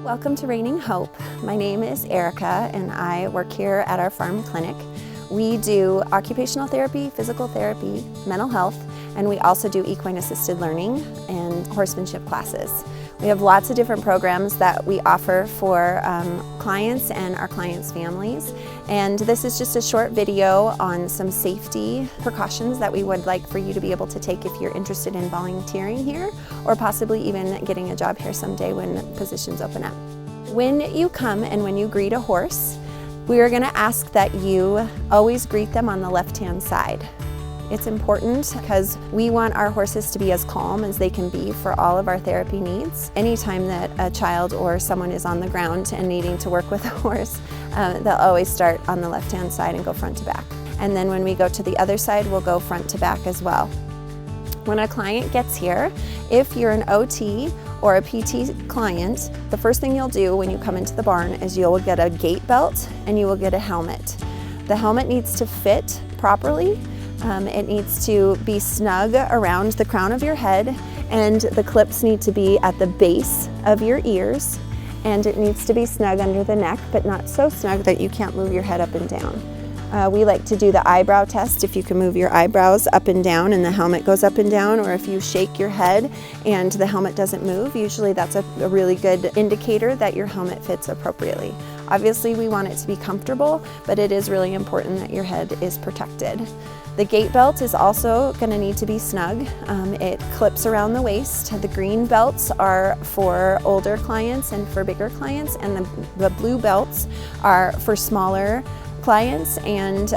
Welcome to Reigning Hope. My name is Erica and I work here at our farm clinic. We do occupational therapy, physical therapy, mental health, and we also do equine assisted learning and horsemanship classes. We have lots of different programs that we offer for clients and our clients' families. And this is just a short video on some safety precautions that we would like for you to be able to take if you're interested in volunteering here, or possibly even getting a job here someday when positions open up. When you come and when you greet a horse, we are going to ask that you always greet them on the left-hand side. It's important because we want our horses to be as calm as they can be for all of our therapy needs. Anytime that a child or someone is on the ground and needing to work with a horse, they'll always start on the left-hand side and go front to back. And then when we go to the other side, we'll go front to back as well. When a client gets here, if you're an OT or a PT client, the first thing you'll do when you come into the barn is you'll get a gait belt and you will get a helmet. The helmet needs to fit properly. It needs to be snug around the crown of your head, and the clips need to be at the base of your ears, and it needs to be snug under the neck, but not so snug that you can't move your head up and down. We like to do the eyebrow test. If you can move your eyebrows up and down and the helmet goes up and down, or if you shake your head and the helmet doesn't move, usually that's a really good indicator that your helmet fits appropriately. Obviously we want it to be comfortable, but it is really important that your head is protected. The gait belt is also going to need to be snug. It clips around the waist. The green belts are for older clients and for bigger clients, and the blue belts are for smaller clients and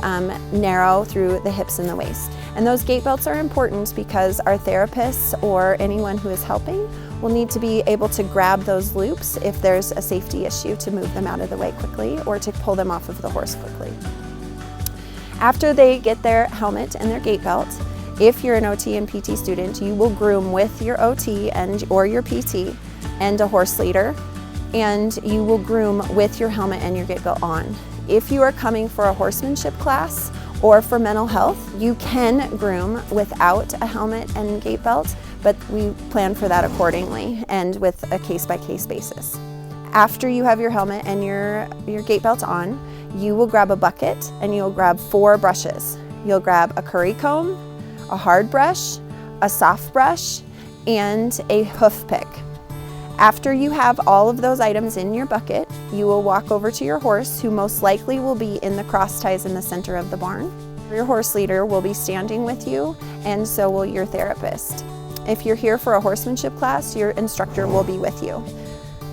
narrow through the hips and the waist. And those gait belts are important because our therapists or anyone who is helping will need to be able to grab those loops if there's a safety issue, to move them out of the way quickly or to pull them off of the horse quickly. After they get their helmet and their gait belt, if you're an OT and PT student, you will groom with your OT or your PT and a horse leader, and you will groom with your helmet and your gait belt on. If you are coming for a horsemanship class or for mental health, you can groom without a helmet and gait belt, but we plan for that accordingly and with a case-by-case basis. After you have your helmet and your gait belt on, you will grab a bucket and you'll grab 4 brushes. You'll grab a curry comb, a hard brush, a soft brush, and a hoof pick. After you have all of those items in your bucket, you will walk over to your horse, who most likely will be in the cross ties in the center of the barn. Your horse leader will be standing with you, and so will your therapist. If you're here for a horsemanship class, your instructor will be with you.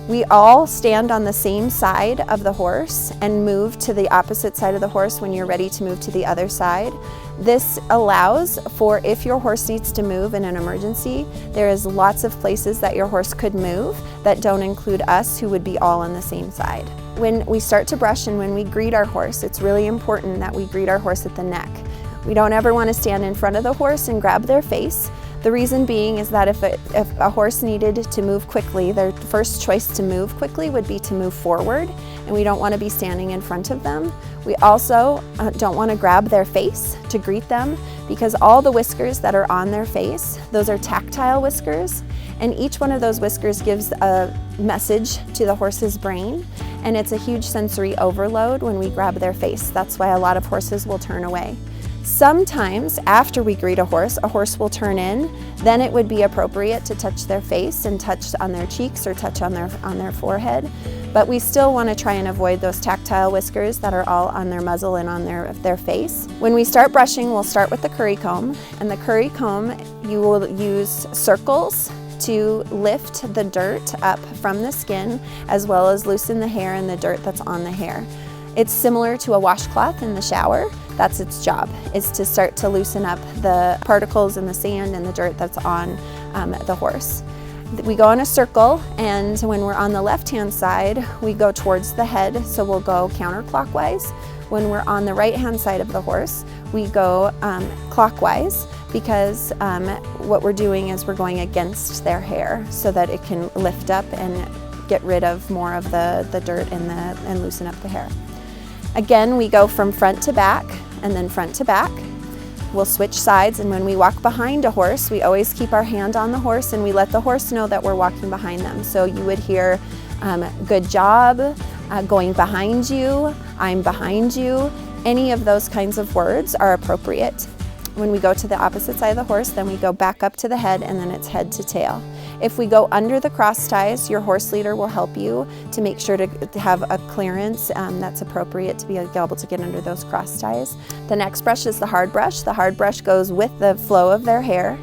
We all stand on the same side of the horse and move to the opposite side of the horse when you're ready to move to the other side. This allows for, if your horse needs to move in an emergency, there is lots of places that your horse could move that don't include us, who would be all on the same side. When we start to brush and when we greet our horse, it's really important that we greet our horse at the neck. We don't ever want to stand in front of the horse and grab their face. The reason being is that if a horse needed to move quickly, their first choice to move quickly would be to move forward, and we don't want to be standing in front of them. We also don't want to grab their face to greet them, because all the whiskers that are on their face, those are tactile whiskers, and each one of those whiskers gives a message to the horse's brain, and it's a huge sensory overload when we grab their face. That's why a lot of horses will turn away. Sometimes after we greet a horse will turn in. Then it would be appropriate to touch their face and touch on their cheeks or touch on their forehead. But we still want to try and avoid those tactile whiskers that are all on their muzzle and on their face. When we start brushing, we'll start with the curry comb. And the curry comb, you will use circles to lift the dirt up from the skin, as well as loosen the hair and the dirt that's on the hair. It's similar to a washcloth in the shower. That's its job, is to start to loosen up the particles and the sand and the dirt that's on the horse. We go in a circle, and when we're on the left-hand side, we go towards the head, so we'll go counterclockwise. When we're on the right-hand side of the horse, we go clockwise, because what we're doing is we're going against their hair so that it can lift up and get rid of more of the dirt and loosen up the hair. Again, we go from front to back and then front to back. we'll switch sides, and when we walk behind a horse, we always keep our hand on the horse and we let the horse know that we're walking behind them. So you would hear, good job, going behind you, I'm behind you. Any of those kinds of words are appropriate. When we go to the opposite side of the horse, then we go back up to the head, and then it's head to tail. If we go under the cross ties, your horse leader will help you to make sure to have a clearance that's appropriate to be able to get under those cross ties. The next brush is the hard brush. The hard brush goes with the flow of their hair,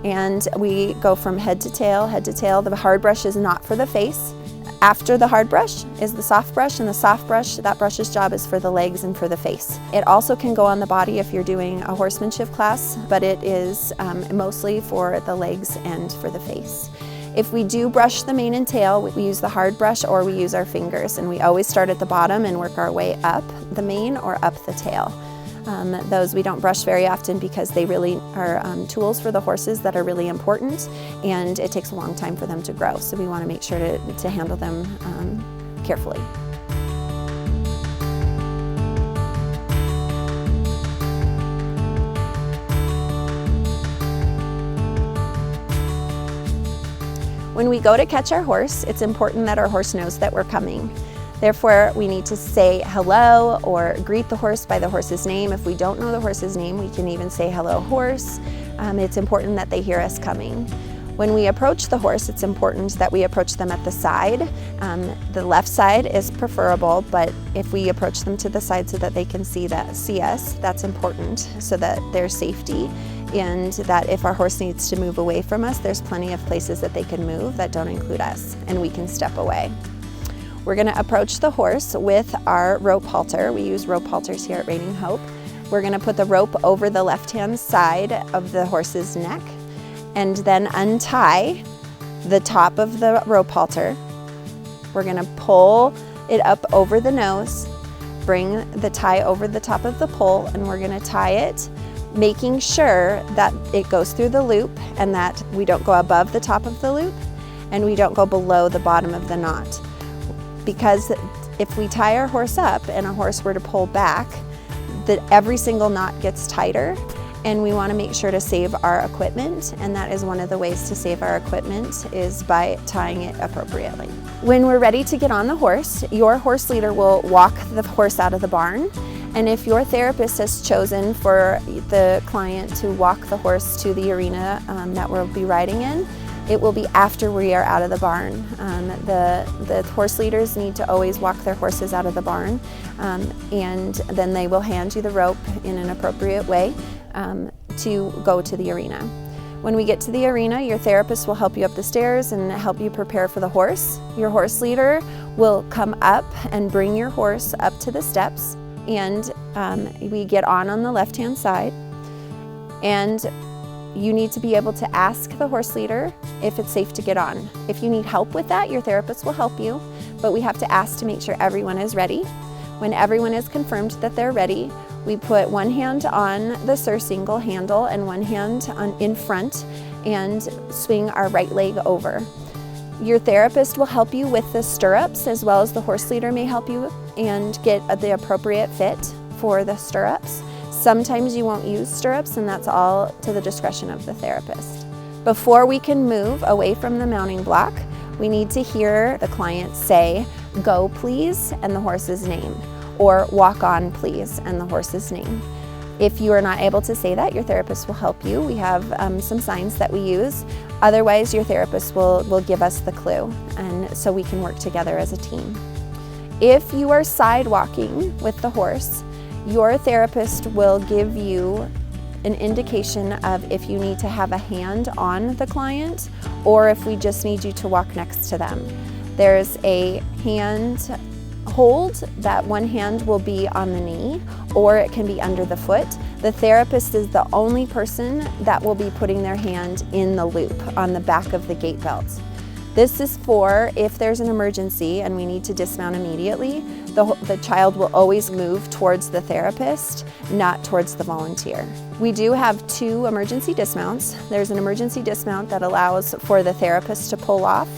and we go from head to tail, head to tail. The hard brush is not for the face. After the hard brush is the soft brush, and the soft brush, that brush's job is for the legs and for the face. It also can go on the body if you're doing a horsemanship class, but it is mostly for the legs and for the face. If we do brush the mane and tail, we use the hard brush or we use our fingers, and we always start at the bottom and work our way up the mane or up the tail. Those we don't brush very often because they really are tools for the horses that are really important, and it takes a long time for them to grow. So we want to make sure to handle them carefully. When we go to catch our horse, it's important that our horse knows that we're coming. Therefore, we need to say hello or greet the horse by the horse's name. If we don't know the horse's name, we can even say hello horse. It's important that they hear us coming. When we approach the horse, it's important that we approach them at the side. The left side is preferable, but if we approach them to the side so that they can see us, that's important so that there's safety, and that if our horse needs to move away from us, there's plenty of places that they can move that don't include us, and we can step away. We're going to approach the horse with our rope halter. We use rope halters here at Reigning Hope. We're going to put the rope over the left-hand side of the horse's neck and then untie the top of the rope halter. We're going to pull it up over the nose, bring the tie over the top of the pole, and we're going to tie it, making sure that it goes through the loop and that we don't go above the top of the loop and we don't go below the bottom of the knot. Because if we tie our horse up and a horse were to pull back, every single knot gets tighter, and we want to make sure to save our equipment, and that is one of the ways to save our equipment is by tying it appropriately. When we're ready to get on the horse, your horse leader will walk the horse out of the barn, and if your therapist has chosen for the client to walk the horse to the arena that we'll be riding in, it will be after we are out of the barn. The horse leaders need to always walk their horses out of the barn, and then they will hand you the rope in an appropriate way to go to the arena. When we get to the arena, your therapist will help you up the stairs and help you prepare for the horse. Your horse leader will come up and bring your horse up to the steps, and we get on the left-hand side, and you need to be able to ask the horse leader if it's safe to get on. If you need help with that, your therapist will help you, but we have to ask to make sure everyone is ready. When everyone is confirmed that they're ready, we put one hand on the surcingle handle and one hand in front and swing our right leg over. Your therapist will help you with the stirrups, as well as the horse leader may help you and get the appropriate fit for the stirrups. Sometimes you won't use stirrups, and that's all to the discretion of the therapist. Before we can move away from the mounting block, we need to hear the client say, "Go please," and the horse's name, or "Walk on please," and the horse's name. If you are not able to say that, your therapist will help you. We have some signs that we use. Otherwise, your therapist will give us the clue, and so we can work together as a team. If you are side walking with the horse, your therapist will give you an indication of if you need to have a hand on the client or if we just need you to walk next to them. There's a hand hold that one hand will be on the knee or it can be under the foot. The therapist is the only person that will be putting their hand in the loop on the back of the gait belt. This is for if there's an emergency and we need to dismount immediately, the child will always move towards the therapist, not towards the volunteer. We do have 2 emergency dismounts. There's an emergency dismount that allows for the therapist to pull off,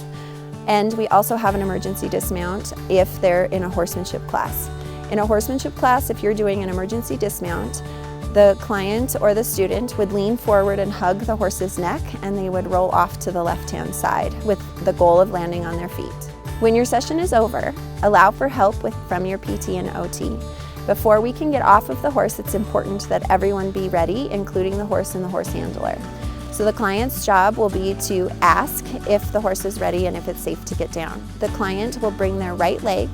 and we also have an emergency dismount if they're in a horsemanship class. In a horsemanship class, if you're doing an emergency dismount, The client or the student would lean forward and hug the horse's neck, and they would roll off to the left-hand side with the goal of landing on their feet. When your session is over, allow for help from your PT and OT. Before we can get off of the horse, it's important that everyone be ready, including the horse and the horse handler. So the client's job will be to ask if the horse is ready and if it's safe to get down. The client will bring their right leg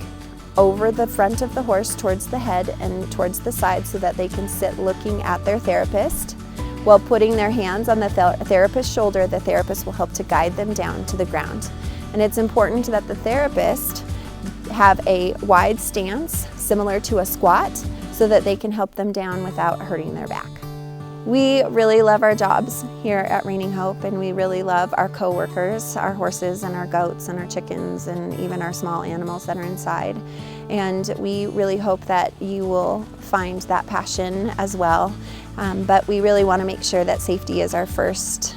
over the front of the horse towards the head and towards the side so that they can sit looking at their therapist. While putting their hands on the therapist's shoulder, the therapist will help to guide them down to the ground. And it's important that the therapist have a wide stance, similar to a squat, so that they can help them down without hurting their back. We really love our jobs here at Reigning Hope, and we really love our co-workers, our horses and our goats and our chickens and even our small animals that are inside. And we really hope that you will find that passion as well. But we really want to make sure that safety is our first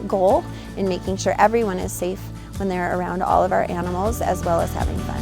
goal in making sure everyone is safe when they're around all of our animals, as well as having fun.